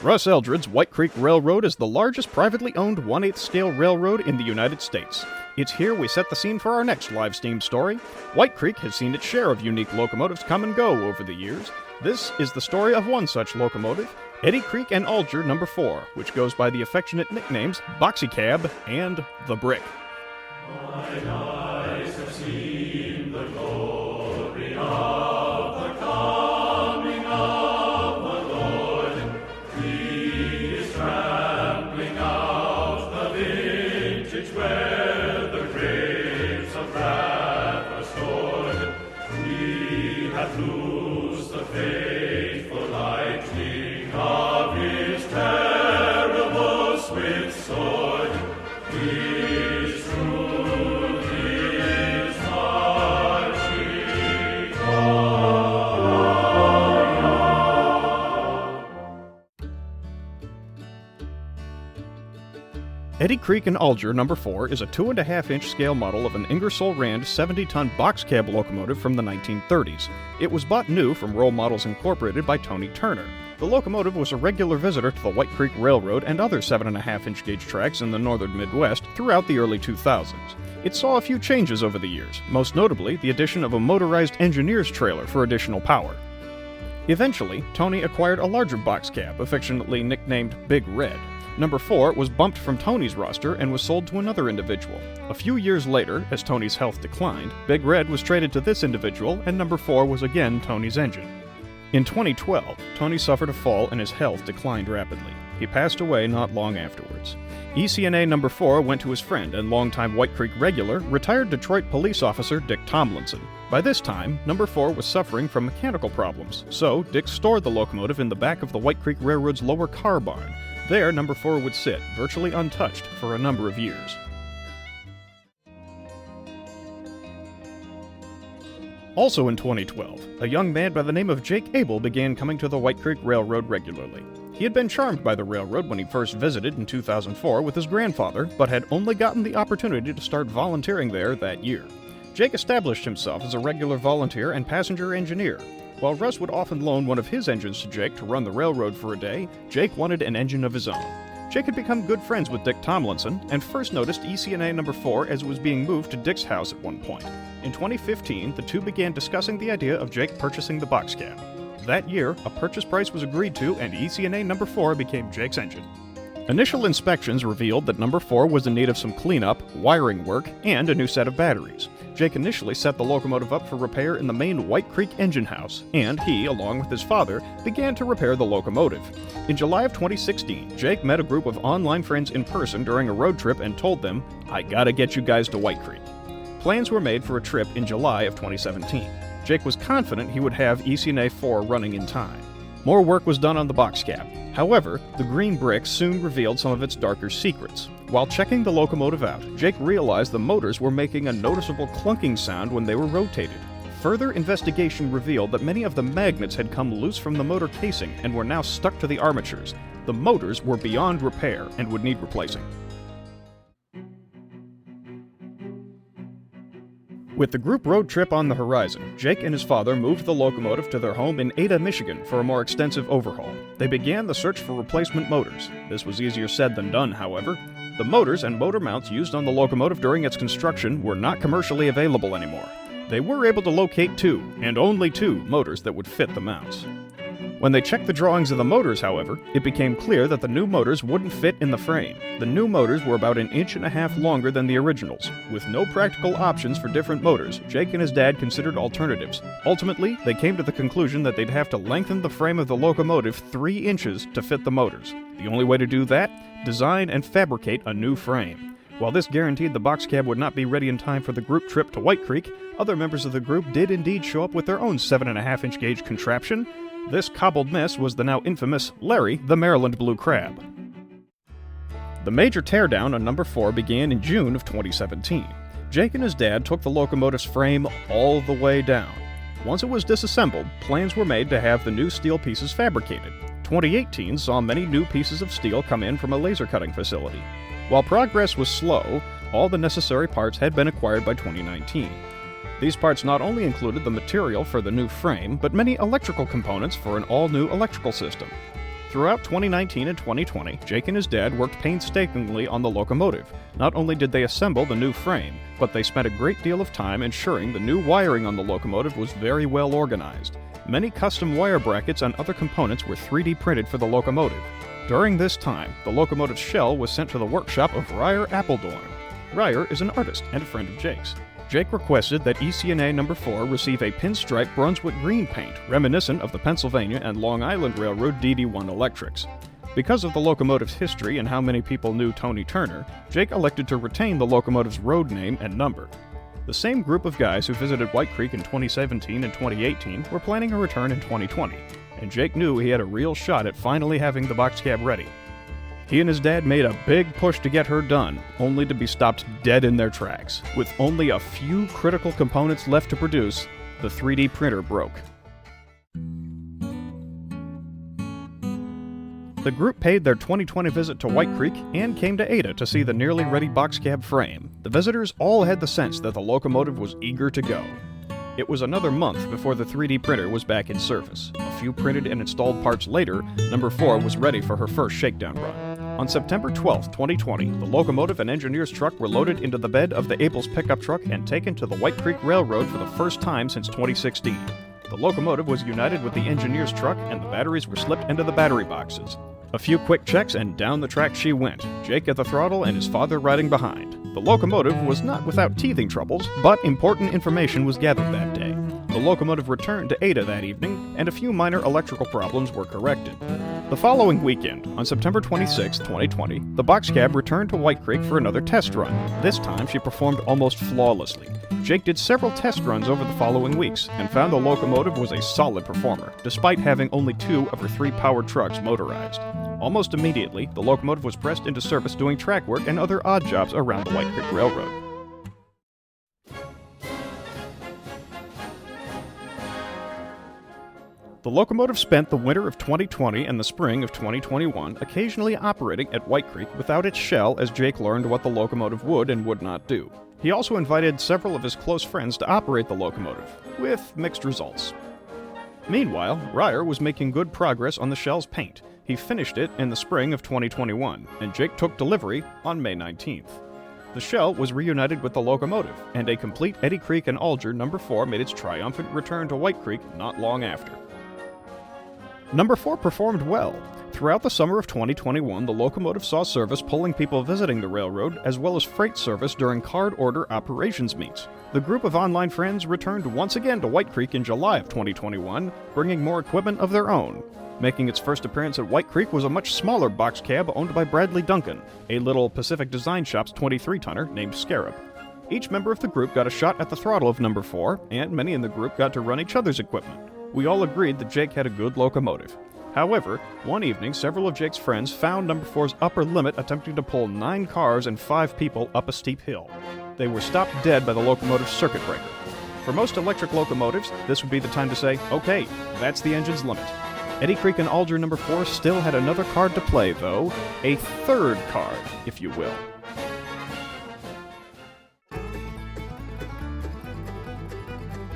Russ Eldred's White Creek Railroad is the largest privately owned 1/8 scale railroad in the United States. It's here we set the scene for our next live steam story. White Creek has seen its share of unique locomotives come and go over the years. This is the story of one such locomotive, Eddy Creek and Alger No. 4, which goes by the affectionate nicknames Boxy Cab and The Brick. Mine eyes have seen the glory of the coming of the Lord. He is trampling out the vintage where the grapes of wrath are stored. He hath loosed the fateful lightning of his terrible swift sword. His truth is marching on. Eddy Creek and Alger No. 4 is a 2.5-inch scale model of an Ingersoll Rand 70-ton box cab locomotive from the 1930s. It was bought new from Roll Models Incorporated by Tony Turner. The locomotive was a regular visitor to the White Creek Railroad and other 7.5-inch gauge tracks in the northern Midwest throughout the early 2000s. It saw a few changes over the years, most notably the addition of a motorized engineer's trailer for additional power. Eventually, Tony acquired a larger box cab, affectionately nicknamed Big Red. No. 4 was bumped from Tony's roster and was sold to another individual. A few years later, as Tony's health declined, Big Red was traded to this individual and No. 4 was again Tony's engine. In 2012, Tony suffered a fall and his health declined rapidly. He passed away not long afterwards. ECNA No. 4 went to his friend and longtime White Creek regular, retired Detroit police officer Dick Tomlinson. By this time, No. 4 was suffering from mechanical problems, so Dick stored the locomotive in the back of the White Creek Railroad's lower car barn. There, No. 4 would sit, virtually untouched, for a number of years. Also in 2012, a young man by the name of Jake Abel began coming to the White Creek Railroad regularly. He had been charmed by the railroad when he first visited in 2004 with his grandfather, but had only gotten the opportunity to start volunteering there that year. Jake established himself as a regular volunteer and passenger engineer. While Russ would often loan one of his engines to Jake to run the railroad for a day, Jake wanted an engine of his own. Jake had become good friends with Dick Tomlinson and first noticed ECNA No. 4 as it was being moved to Dick's house at one point. In 2015, the two began discussing the idea of Jake purchasing the box cab. That year, a purchase price was agreed to and ECNA No. 4 became Jake's engine. Initial inspections revealed that No. 4 was in need of some cleanup, wiring work, and a new set of batteries. Jake initially set the locomotive up for repair in the main White Creek engine house, and he, along with his father, began to repair the locomotive. In July of 2016, Jake met a group of online friends in person during a road trip and told them, "I gotta get you guys to White Creek." Plans were made for a trip in July of 2017. Jake was confident he would have ECNA 4 running in time. More work was done on the box cab. However, the green brick soon revealed some of its darker secrets. While checking the locomotive out, Jake realized the motors were making a noticeable clunking sound when they were rotated. Further investigation revealed that many of the magnets had come loose from the motor casing and were now stuck to the armatures. The motors were beyond repair and would need replacing. With the group road trip on the horizon, Jake and his father moved the locomotive to their home in Ada, Michigan for a more extensive overhaul. They began the search for replacement motors. This was easier said than done, however. The motors and motor mounts used on the locomotive during its construction were not commercially available anymore. They were able to locate 2, and only 2, motors that would fit the mounts. When they checked the drawings of the motors, however, it became clear that the new motors wouldn't fit in the frame. The new motors were about 1.5 inches longer than the originals. With no practical options for different motors, Jake and his dad considered alternatives. Ultimately, they came to the conclusion that they'd have to lengthen the frame of the locomotive 3 inches to fit the motors. The only way to do that? Design and fabricate a new frame. While this guaranteed the box cab would not be ready in time for the group trip to White Creek, other members of the group did indeed show up with their own 7.5-inch gauge contraption. This cobbled mess was the now infamous Larry, the Maryland Blue Crab. The major teardown on No. 4 began in June of 2017. Jake and his dad took the locomotive's frame all the way down. Once it was disassembled, plans were made to have the new steel pieces fabricated. 2018 saw many new pieces of steel come in from a laser cutting facility. While progress was slow, all the necessary parts had been acquired by 2019. These parts not only included the material for the new frame, but many electrical components for an all-new electrical system. Throughout 2019 and 2020, Jake and his dad worked painstakingly on the locomotive. Not only did they assemble the new frame, but they spent a great deal of time ensuring the new wiring on the locomotive was very well organized. Many custom wire brackets and other components were 3D printed for the locomotive. During this time, the locomotive's shell was sent to the workshop of Ryer Appledorn. Ryer is an artist and a friend of Jake's. Jake requested that ECNA No. 4 receive a pinstripe Brunswick green paint, reminiscent of the Pennsylvania and Long Island Railroad DD1 electrics. Because of the locomotive's history and how many people knew Tony Turner, Jake elected to retain the locomotive's road name and number. The same group of guys who visited White Creek in 2017 and 2018 were planning a return in 2020, and Jake knew he had a real shot at finally having the box cab ready. He and his dad made a big push to get her done, only to be stopped dead in their tracks. With only a few critical components left to produce, the 3D printer broke. The group paid their 2020 visit to White Creek and came to Ada to see the nearly ready box cab frame. The visitors all had the sense that the locomotive was eager to go. It was another month before the 3D printer was back in service. A few printed and installed parts later, No. 4 was ready for her first shakedown run. On September 12, 2020, the locomotive and engineer's truck were loaded into the bed of the Abels pickup truck and taken to the White Creek Railroad for the first time since 2016. The locomotive was united with the engineer's truck and the batteries were slipped into the battery boxes. A few quick checks and down the track she went, Jake at the throttle and his father riding behind. The locomotive was not without teething troubles, but important information was gathered that day. The locomotive returned to Ada that evening, and a few minor electrical problems were corrected. The following weekend, on September 26, 2020, the box cab returned to White Creek for another test run. This time, she performed almost flawlessly. Jake did several test runs over the following weeks, and found the locomotive was a solid performer, despite having only 2 of her 3 powered trucks motorized. Almost immediately, the locomotive was pressed into service doing track work and other odd jobs around the White Creek Railroad. The locomotive spent the winter of 2020 and the spring of 2021 occasionally operating at White Creek without its shell as Jake learned what the locomotive would and would not do. He also invited several of his close friends to operate the locomotive, with mixed results. Meanwhile, Ryer was making good progress on the shell's paint. He finished it in the spring of 2021, and Jake took delivery on May 19th. The shell was reunited with the locomotive, and a complete Eddy Creek and Alger No. 4 made its triumphant return to White Creek not long after. No. 4 performed well. Throughout the summer of 2021, the locomotive saw service pulling people visiting the railroad, as well as freight service during card order operations meets. The group of online friends returned once again to White Creek in July of 2021, bringing more equipment of their own. Making its first appearance at White Creek was a much smaller box cab owned by Bradley Duncan, a little Pacific Design Shop's 23-tonner named Scarab. Each member of the group got a shot at the throttle of No. 4, and many in the group got to run each other's equipment. We all agreed that Jake had a good locomotive. However, one evening, several of Jake's friends found No. 4's upper limit attempting to pull 9 cars and 5 people up a steep hill. They were stopped dead by the locomotive's circuit breaker. For most electric locomotives, this would be the time to say, okay, that's the engine's limit. Eddy Creek and Alger No. 4 still had another card to play, though. A third card, if you will.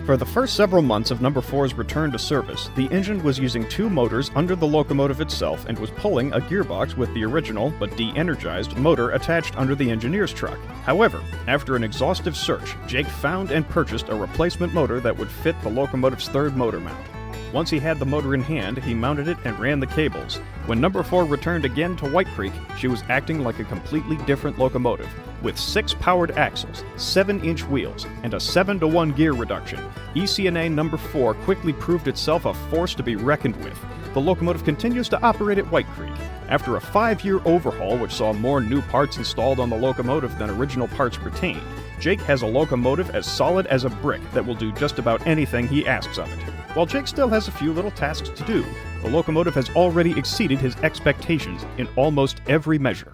For the first several months of No. 4's return to service, the engine was using 2 motors under the locomotive itself and was pulling a gearbox with the original, but de-energized, motor attached under the engineer's truck. However, after an exhaustive search, Jake found and purchased a replacement motor that would fit the locomotive's third motor mount. Once he had the motor in hand, he mounted it and ran the cables. When No. 4 returned again to White Creek, she was acting like a completely different locomotive. With 6 powered axles, 7-inch wheels, and a 7-to-1 gear reduction, ECNA No. 4 quickly proved itself a force to be reckoned with. The locomotive continues to operate at White Creek. After a 5-year overhaul which saw more new parts installed on the locomotive than original parts retained, Jake has a locomotive as solid as a brick that will do just about anything he asks of it. While Jake still has a few little tasks to do, the locomotive has already exceeded his expectations in almost every measure.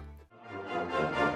Hallelujah.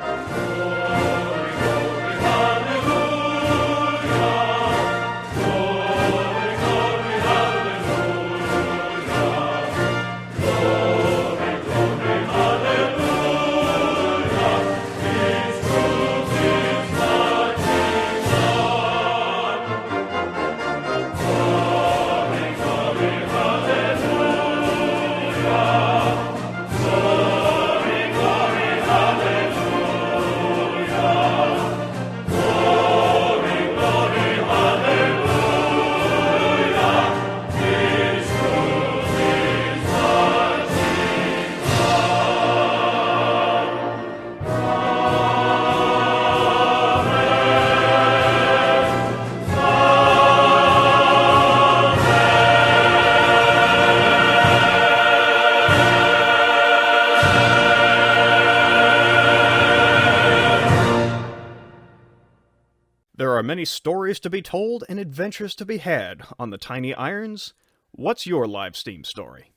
many stories to be told and adventures to be had on the tiny irons. What's your live steam story?